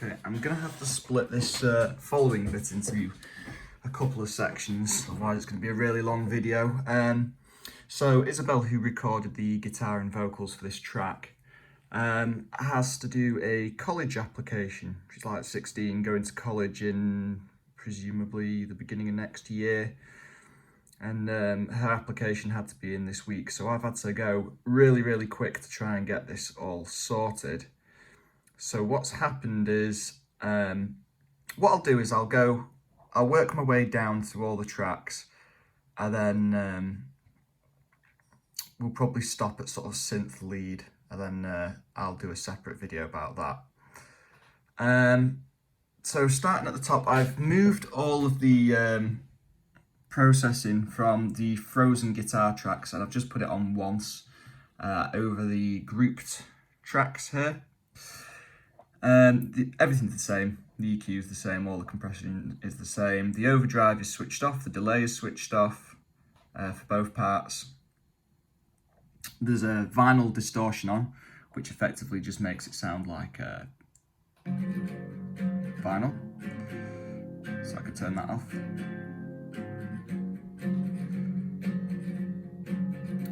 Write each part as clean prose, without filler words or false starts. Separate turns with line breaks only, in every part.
Okay, I'm gonna have to split this following bit into a couple of sections, otherwise it's gonna be a really long video. So Isobel, who recorded the guitar and vocals for this track, has to do a college application. She's like 16, going to college in presumably the beginning of next year. And her application had to be in this week, so I've had to go really quick to try and get this all sorted. So what's happened is, what I'll do is I'll work my way down through all the tracks, and then we'll probably stop at sort of synth lead, and then I'll do a separate video about that. So starting at the top, I've moved all of the processing from the frozen guitar tracks, and I've just put it on once over the grouped tracks here. Everything's the same. The EQ is the same, all the compression is the same. The overdrive is switched off, the delay is switched off for both parts. There's a vinyl distortion on, which effectively just makes it sound like vinyl. So I could turn that off.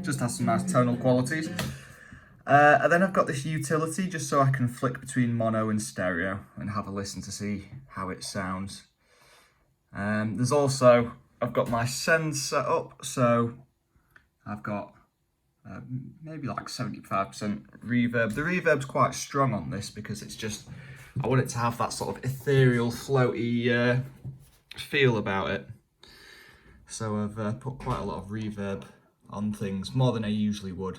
Just has some nice tonal qualities. And then I've got this utility just so I can flick between mono and stereo and have a listen to see how it sounds. There's also, I've got my send set up, so I've got maybe like 75% reverb. The reverb's quite strong on this because it's just, I want it to have that sort of ethereal, floaty feel about it. So I've put quite a lot of reverb on things, more than I usually would.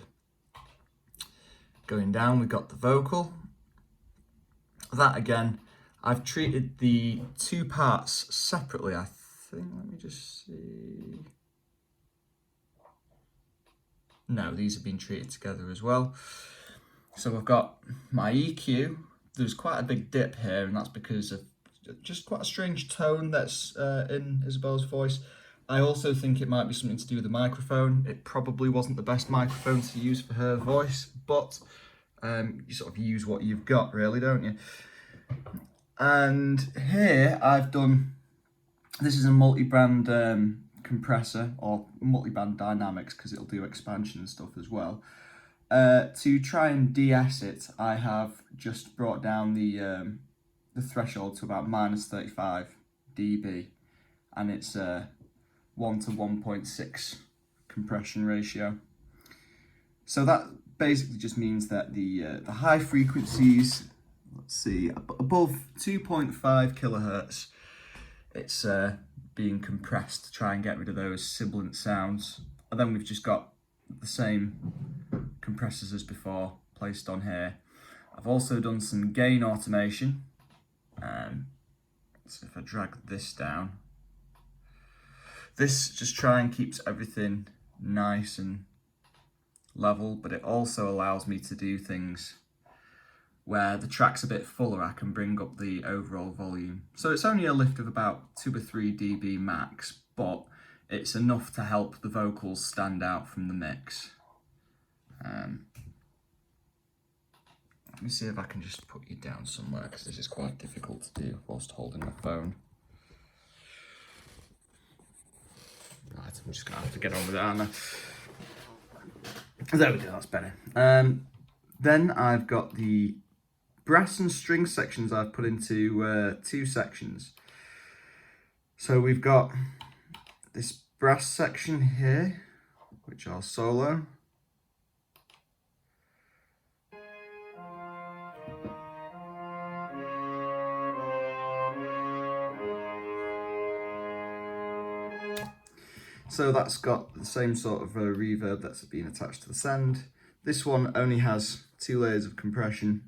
Going down, we've got the vocal. That again, I've treated the two parts separately, I think. Let me just see. No, these have been treated together as well. So I've got my EQ. There's quite a big dip here, and that's because of just quite a strange tone that's in Isobel's voice. I also think it might be something to do with the microphone. It probably wasn't the best microphone to use for her voice, but you sort of use what you've got, really, don't you? And here I've done, this is a multi-band compressor, or multi-band dynamics, because it'll do expansion and stuff as well. To try and de-ess it, I have just brought down the threshold to about -35 dB, and it's 1 to 1.6 compression ratio. So that basically just means that the high frequencies, let's see, above 2.5 kilohertz, it's being compressed to try and get rid of those sibilant sounds. And then we've just got the same compressors as before placed on here. I've also done some gain automation. So if I drag this down, this just try and keeps everything nice and level, but it also allows me to do things where the track's a bit fuller. I can bring up the overall volume. So it's only a lift of about 2 or 3 dB max, but it's enough to help the vocals stand out from the mix. Let me see if I can just put you down somewhere, because this is quite difficult to do whilst holding the phone. Right, I'm just gonna have to get on with it, aren't I? There we go, that's better. Then I've got the brass and string sections I've put into two sections. So we've got this brass section here, which I'll solo. So that's got the same sort of reverb that's been attached to the send. This one only has 2 layers of compression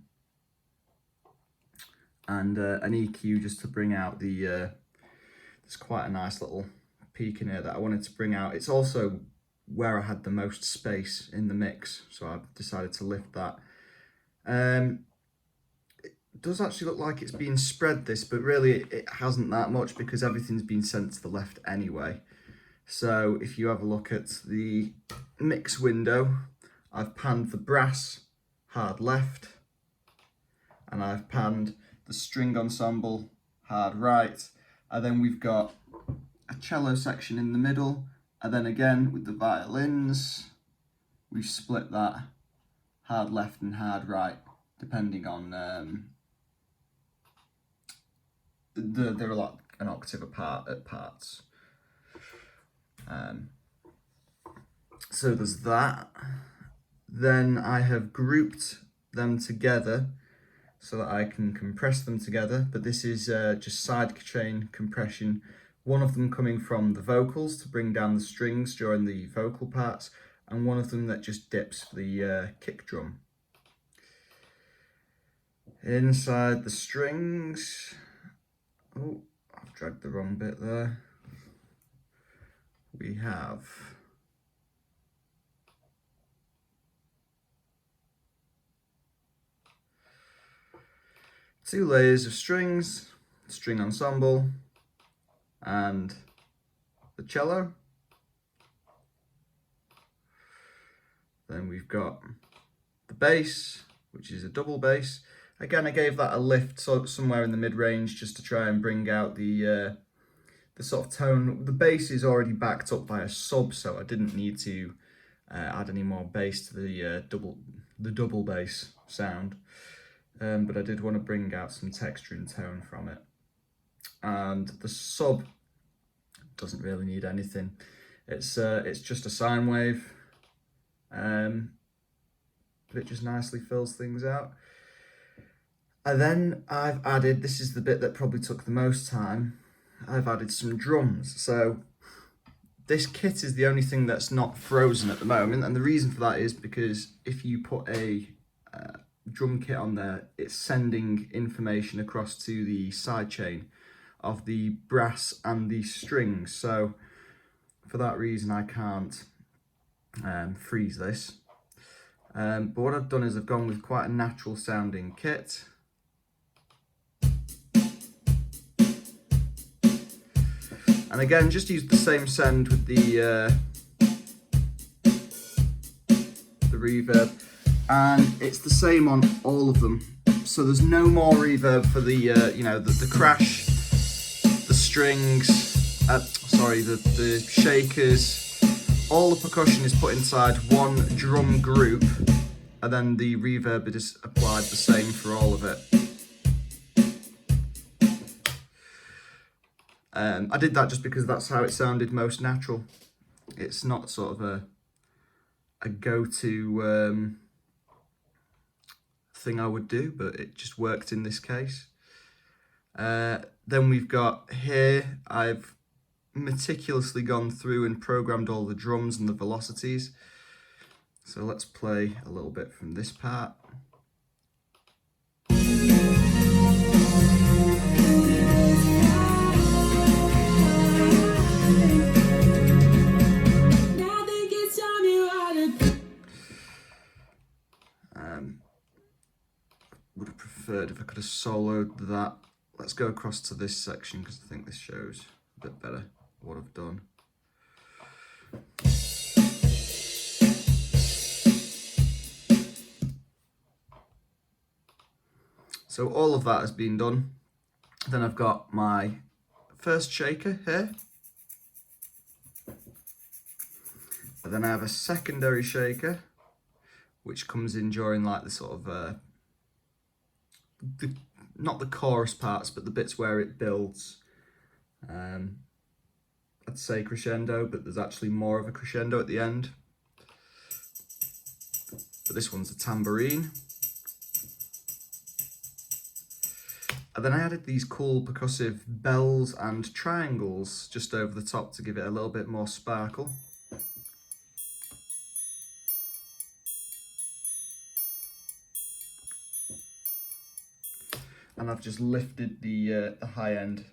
and an EQ just to bring out the, there's quite a nice little peak in here that I wanted to bring out. It's also where I had the most space in the mix, so I've decided to lift that. It does actually look like it's been spread, this, but really it hasn't that much because everything's been sent to the left anyway. So if you have a look at the mix window, I've panned the brass hard left, and I've panned the string ensemble, hard right, and then we've got a cello section in the middle, and then again with the violins, we've split that hard left and hard right, depending on they're like an octave apart at parts. So there's that. Then I have grouped them together so that I can compress them together, but this is just side chain compression, one of them coming from the vocals to bring down the strings during the vocal parts, and one of them that just dips for the kick drum. Inside the strings, oh, I've dragged the wrong bit there, we have two layers of strings, string ensemble, and the cello. Then we've got the bass, which is a double bass. Again, I gave that a lift somewhere in the mid-range just to try and bring out the sort of tone. The bass is already backed up by a sub, so I didn't need to add any more bass to the double bass sound. But I did want to bring out some texture and tone from it. And the sub doesn't really need anything. It's just a sine wave, but it just nicely fills things out. And then I've added, this is the bit that probably took the most time, I've added some drums. So this kit is the only thing that's not frozen at the moment, and the reason for that is because if you put a drum kit on there, it's sending information across to the side chain of the brass and the strings. So for that reason, I can't freeze this. But what I've done is I've gone with quite a natural sounding kit. And again, just use the same send with the reverb, and it's the same on all of them. So there's no more reverb for the the crash, the strings, the shakers. All the percussion is put inside one drum group, and then the reverb is applied the same for all of it. I did that just because that's how it sounded most natural. It's not sort of a go-to thing I would do, but it just worked in this case. Then we've got here, I've meticulously gone through and programmed all the drums and the velocities. So let's play a little bit from this part. Would have preferred if I could have soloed that. Let's go across to this section because I think this shows a bit better what I've done. So all of that has been done. Then I've got my first shaker here. And then I have a secondary shaker, which comes in during like the sort of not the chorus parts, but the bits where it builds. I'd say crescendo, but there's actually more of a crescendo at the end. But this one's a tambourine. And then I added these cool percussive bells and triangles just over the top to give it a little bit more sparkle. And I've just lifted the high end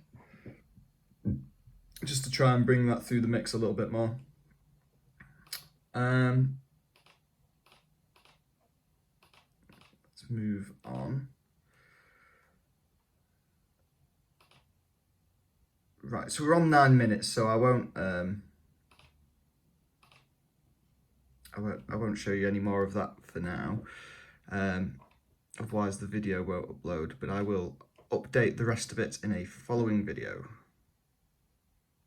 just to try and bring that through the mix a little bit more. Let's move on. Right, so we're on 9 minutes, so I won't show you any more of that for now. Otherwise the video won't upload, but I will update the rest of it in a following video.